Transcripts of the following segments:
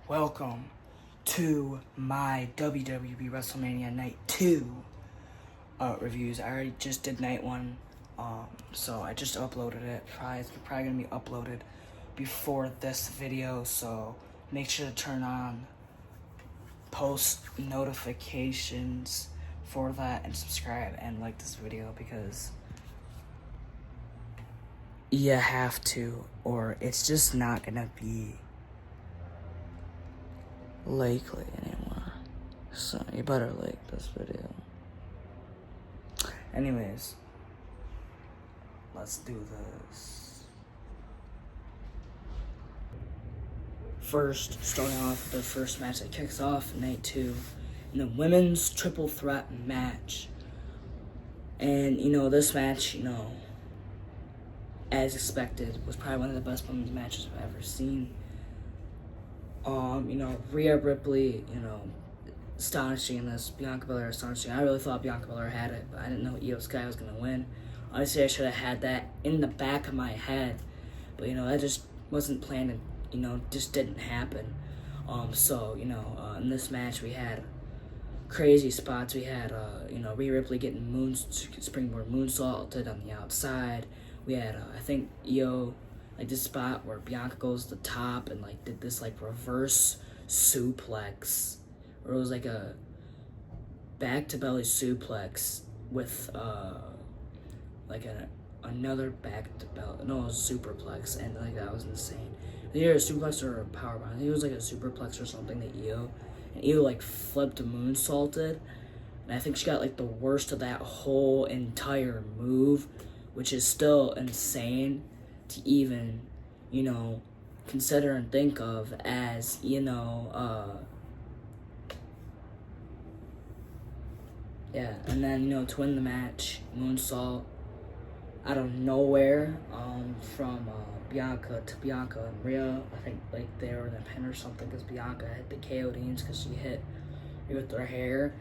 Welcome to my WWE Wrestlemania Night 2 reviews. I already just did Night 1, so I just uploaded it. It's probably going to be uploaded before this video, so make sure to turn on post notifications for that and subscribe and like this video because you have to, or it's just not going to be likely anymore. So you better like this video. Anyways, let's do this. First, starting off with the first match that kicks off Night 2 in the women's triple threat match. And this match, as expected, was probably one of the best women's matches I've ever seen. Rhea Ripley, astonishing in this. Bianca Belair, astonishing. I really thought Bianca Belair had it, but I didn't know Io Sky was going to win. Honestly, I should have had that in the back of my head. But, that just wasn't planned and, just didn't happen. In this match, we had crazy spots. We had, Rhea Ripley getting springboard moonsaulted on the outside. We had, I think, Io, this spot where Bianca goes to the top and, did this, reverse suplex. Or it was, a back-to-belly suplex with, another back-to-belly. No, it was a superplex, and, that was insane. Either a suplex or a powerbomb. I think it was, a superplex or something that Io. And Io, flipped moonsaulted. And I think she got, the worst of that whole entire move, which is still insane to even, consider and think of as, and then, to win the match, moonsault out of nowhere, from Bianca to Bianca and Rhea. I think, they were in a pin or something, because Bianca hit the KODs because she hit Rhea with her hair,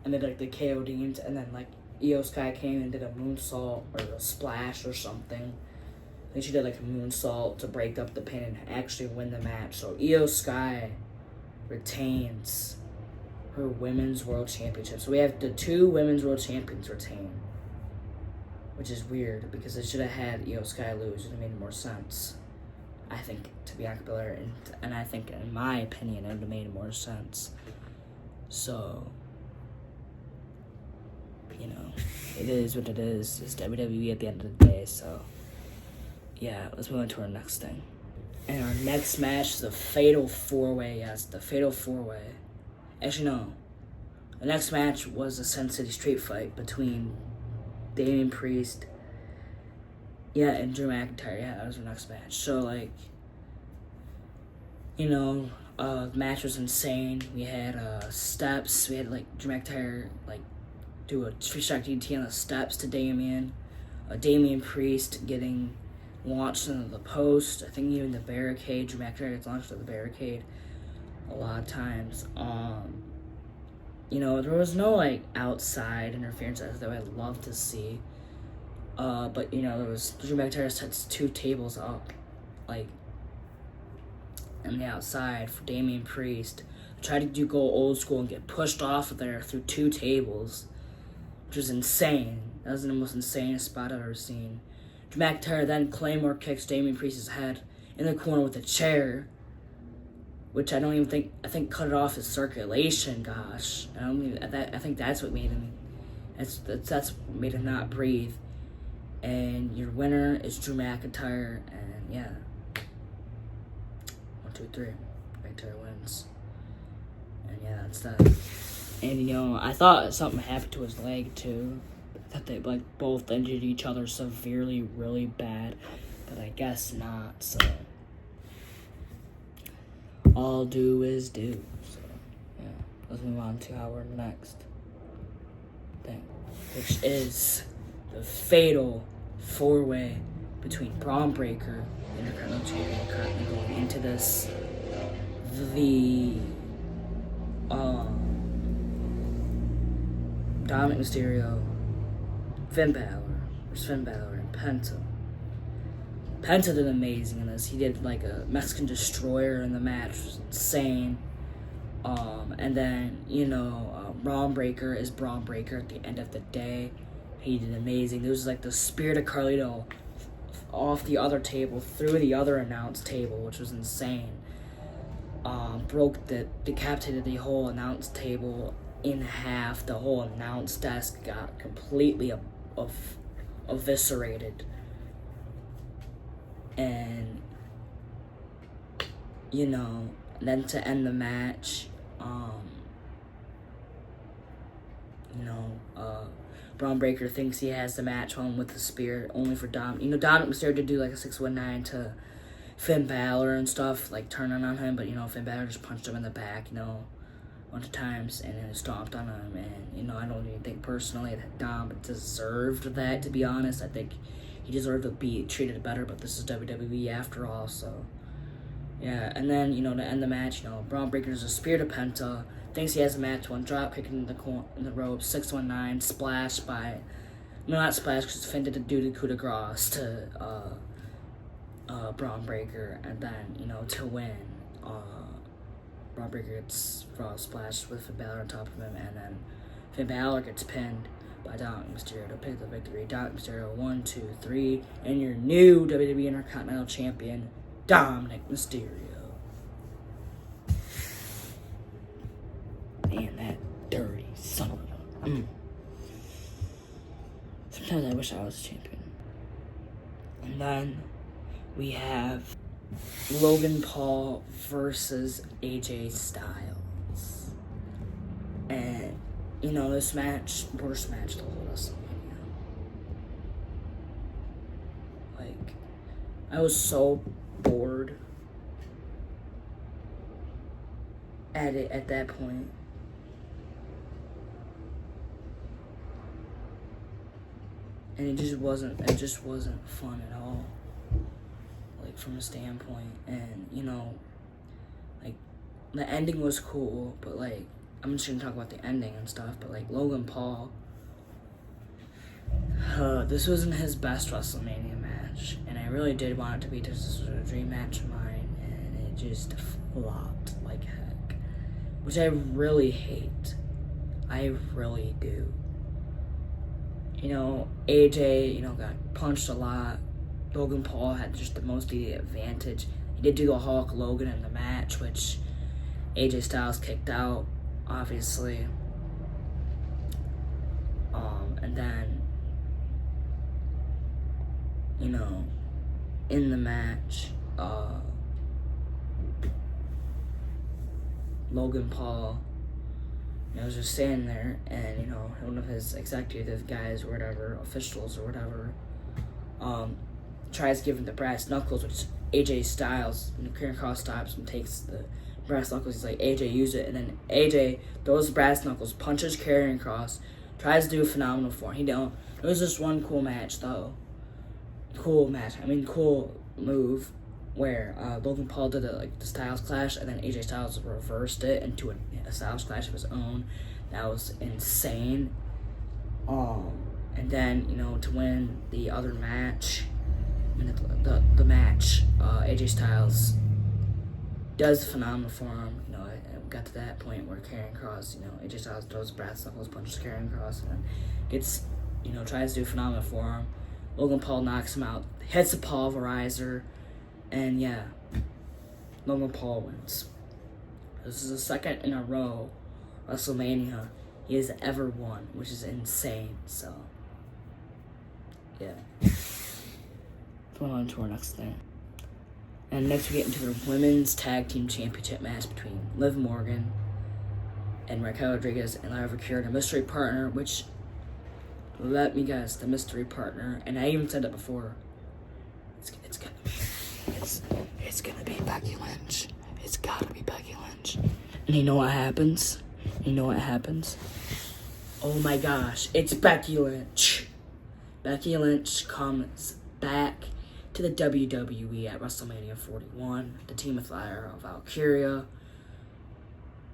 and then, the KODs, and then, Io Sky came and did a moonsault or a splash or something. I think she did, a moonsault to break up the pin and actually win the match. So, Io Sky retains her Women's World Championship. So, we have the two Women's World Champions retain, which is weird because they should have had Io Sky lose. It would have made more sense, I think, to Bianca Belair. And I think, in my opinion, it would have made more sense. So, it is what it is. It's WWE at the end of the day, so yeah, let's move on to our next thing. And our next match is the Fatal 4-Way. Yes, the Fatal 4-Way. Actually, no. The next match was a Sin City Street Fight between Damian Priest, and Drew McIntyre. Yeah, that was our next match. So, the match was insane. We had steps. We had, Drew McIntyre, do a three-shot DDT on the steps to Damian. Damian Priest getting launched into the post. I think even the barricade. Drew McIntyre gets launched into the barricade a lot of times. There was no, outside interference as though I'd love to see. But, there was Drew McIntyre sets two tables up, on the outside for Damian Priest. Tried to go old school and get pushed off of there through two tables, which was insane. That was the most insane spot I've ever seen. Drew McIntyre then Claymore kicks Damian Priest's head in the corner with a chair, which I think cut it off his circulation. Gosh, I think that's what made him. That's what made him not breathe. And your winner is Drew McIntyre, and 1, 2, 3, McIntyre wins. And that's that. And I thought something happened to his leg too. I thought they both injured each other severely, really bad, but I guess not. So all do is do. So let's move on to our next thing, which is the Fatal 4-Way between Braun Breaker and the Intercontinental Champion currently going into this. The Dominic Mysterio, Finn Balor and Penta Penta did amazing in this. He did like a Mexican Destroyer in the match, which was insane. And then, Braun Breaker is Braun Breaker at the end of the day. He did amazing. There was like the Spirit of Carlito off the other table, through the other announce table, which was insane. Decapitated the whole announce table in half. The whole announce desk got completely eviscerated. And, then to end the match, Braun Breaker thinks he has the match home with the Spirit, only for Dominic Mysterio to do like a 619 to Finn Balor and stuff, like turning on him, but Finn Balor just punched him in the back, a bunch of times, and then stomped on him, and I don't even think personally that Dom deserved that, to be honest. I think he deserved to be treated better, but this is WWE after all, so yeah. And then, to end the match, Braun Breaker's a Spear to Penta, thinks he has a match one, drop kicking in the ropes, 619, splash by, not splash, because Finn did do the coup de grace to Braun Breaker, and then, to win, Braun Breaker gets splashed with Finn Balor on top of him, and then Finn Balor gets pinned by Dominic Mysterio to pick the victory. Dominic Mysterio, 1, 2, 3, and your new WWE Intercontinental Champion, Dominic Mysterio. Man, that dirty son of a... Sometimes I wish I was a champion. And then we have Logan Paul versus AJ Styles. And, this match, worst match the whole WrestleMania. Like, I was so bored at that point. And it just wasn't fun at all. Like, from a standpoint. And, like, the ending was cool, but, like, I'm just gonna talk about the ending and stuff, but, like, Logan Paul, this wasn't his best WrestleMania match, and I really did want it to be just a dream match of mine, and it just flopped like heck, which I really hate. I really do. AJ, got punched a lot. Logan Paul had just the most advantage. He did do the Hulk Logan in the match, which AJ Styles kicked out, obviously. And then, in the match, Logan Paul, was just standing there, and, one of his executive guys or whatever, officials or whatever, tries to give him the brass knuckles, which AJ Styles, Karrion Kross stops and takes the brass knuckles. He's like, AJ, use it. And then AJ throws the brass knuckles, punches Karrion Kross, tries to do a phenomenal form. He don't. It was just one cool match, though. Cool move, where Logan Paul did the Styles Clash, and then AJ Styles reversed it into a Styles Clash of his own. That was insane. And then, to win the other match, the match, AJ Styles does the phenomenal form. It got to that point where Karrion Kross, AJ Styles throws brass knuckles, punches Karrion Kross, and then gets, tries to do a phenomenal form. Logan Paul knocks him out, hits a pulverizer, and yeah, Logan Paul wins. This is the second in a row WrestleMania he has ever won, which is insane. So, yeah. Going on to our next thing. And next we get into the Women's Tag Team Championship match between Liv Morgan and Raquel Rodriguez and Lara Valkyria, a mystery partner, which, let me guess, the mystery partner, and I even said it before, it's gonna be Becky Lynch. It's gotta be Becky Lynch. And you know what happens? Oh my gosh, it's Becky Lynch. Becky Lynch comes back to the WWE at WrestleMania 41 to team with Lara Valkyria.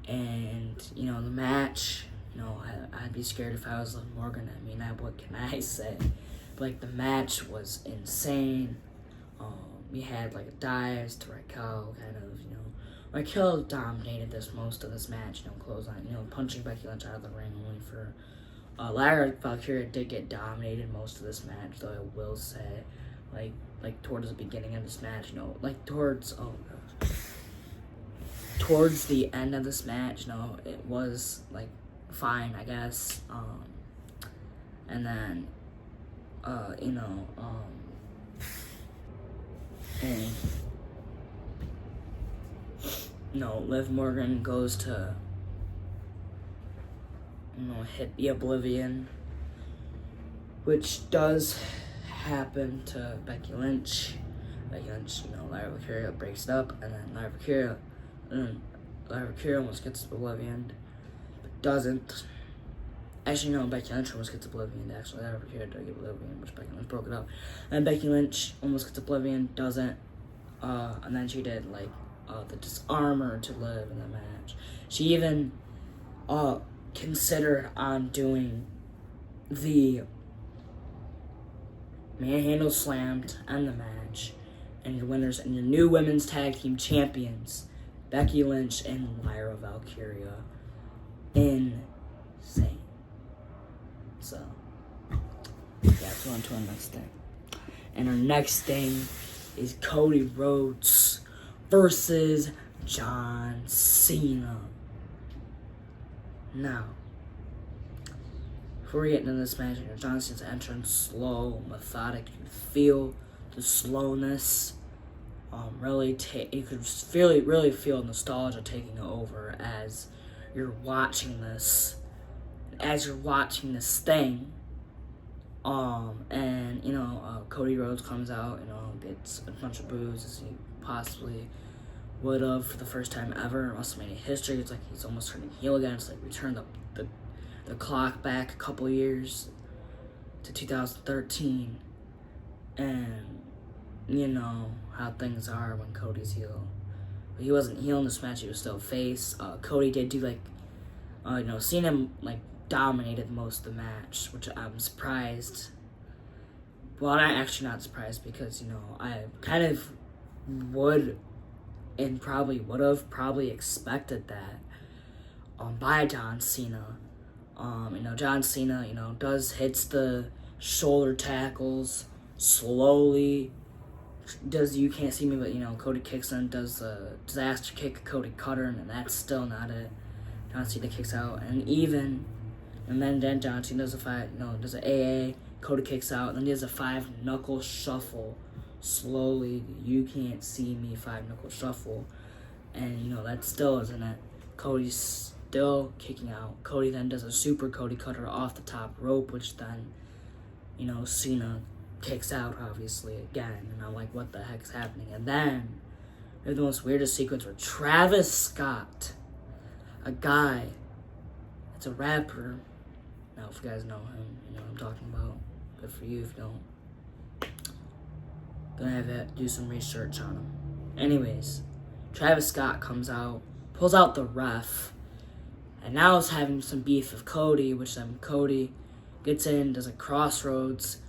And, the match, I'd be scared if I was Liv Morgan. What can I say? But, the match was insane. We had like a dives to Raquel, kind of, you know. Raquel dominated most of this match, you know, clothesline, you know, punching Becky Lynch out of the ring only for. Lyra Valkyria did get dominated most of this match, though I will say, like towards the beginning of this match, you know, like towards the end of this match, you know, it was like fine, I guess. And then, you know, and no, Liv Morgan goes to, you know, hit the Oblivion, which does happen to Becky Lynch. Becky Lynch, you know, Lyra Valkyria breaks it up, and then Lyra Valkyria almost gets Oblivion, but doesn't. Actually, no, Becky Lynch almost gets Oblivion. Actually, Lyra Valkyria did get Oblivion, which Becky Lynch broke it up. And Becky Lynch almost gets Oblivion, doesn't. And then she did, like, the Disarmor to Liv in the match. She even considered on doing the Manhandle Slam to end the match. And your winners and your new women's tag team champions, Becky Lynch and Lyra Valkyria. Insane. So, yeah, let's go on to our next thing. And our next thing is Cody Rhodes versus John Cena. Now, before we get into this match, you know, John Cena's entrance, slow, methodic. You feel the slowness. You could really feel nostalgia taking over as you're watching this. As you're watching this thing, and you know, Cody Rhodes comes out, you know, gets a bunch of boos as he possibly would have for the first time ever in WrestleMania history. It's like he's almost turning heel again. It's like we turned the clock back a couple years to 2013, and you know how things are when Cody's heel. But he wasn't heel in this match; he was still face. Cody did do like, you know, Cena like dominated most of the match, which I'm surprised. Well, I'm actually not surprised because, you know, I kind of would and probably would have expected that by John Cena. You know, John Cena, you know, hits the shoulder tackles slowly. You can't see me, but, you know, Cody kicks in, does the disaster kick, Cody Cutter, and that's still not it. John Cena kicks out, and then John Cena does an AA, Cody kicks out, and then he does a 5-knuckle shuffle. Slowly, you can't see me 5-knuckle shuffle. And, you know, that still isn't it. Cody's still kicking out. Cody then does a super Cody Cutter off the top rope, which then, you know, Cena kicks out, obviously, again. And I'm like, what the heck's happening? And then, we have the most weirdest sequence where Travis Scott, a guy, it's a rapper. Now, if you guys know him, you know what I'm talking about. Good for you if you don't. Gonna have to do some research on him. Anyways, Travis Scott comes out, pulls out the ref, and now is having some beef with Cody, which then Cody gets in, does a crossroads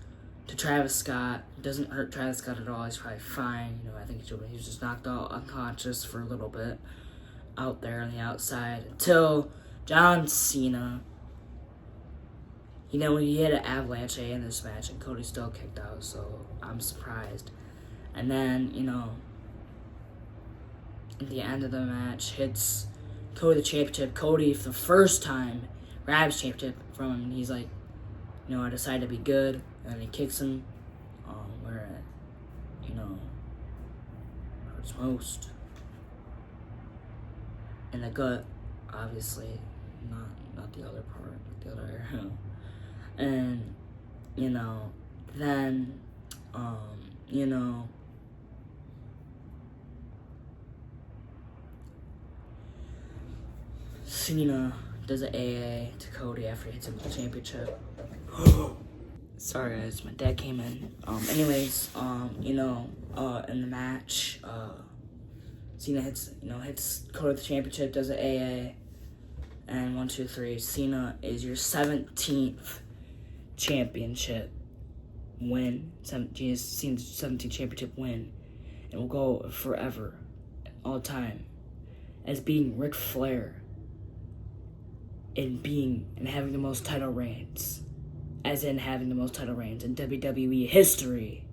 to Travis Scott. Doesn't hurt Travis Scott at all. He's probably fine. You know, I think he was just knocked out unconscious for a little bit out there on the outside until John Cena. You know, he hit an avalanche in this match, and Cody still kicked out, so I'm surprised. And then, you know, at the end of the match, hits Cody the championship. Cody, for the first time, grabs championship from him, and he's like, you know, I decided to be good, and then he kicks him where, you know, hurts most. In the gut, obviously, not the other part, the other area. And, you know, then, you know, Cena does an AA to Cody after he hits him with the championship. Sorry guys, my dad came in. Anyways, you know, in the match, Cena hits Cody with the championship, does an AA, and 1, 2, 3. Cena is your 17th championship win, Genius 17 championship win, and will go forever, all time, as being Ric Flair and having the most title reigns, as in having the most title reigns in WWE history.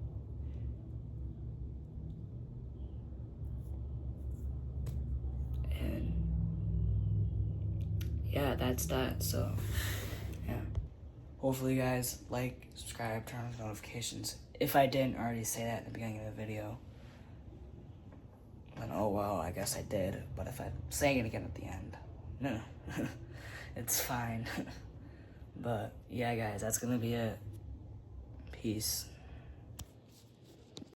And yeah, that's that. So yeah, hopefully you guys like, subscribe, turn on notifications. If I didn't already say that at the beginning of the video, then oh well, I guess I did. But if I'm saying it again at the end, no, it's fine. But yeah, guys, that's gonna be it. Peace.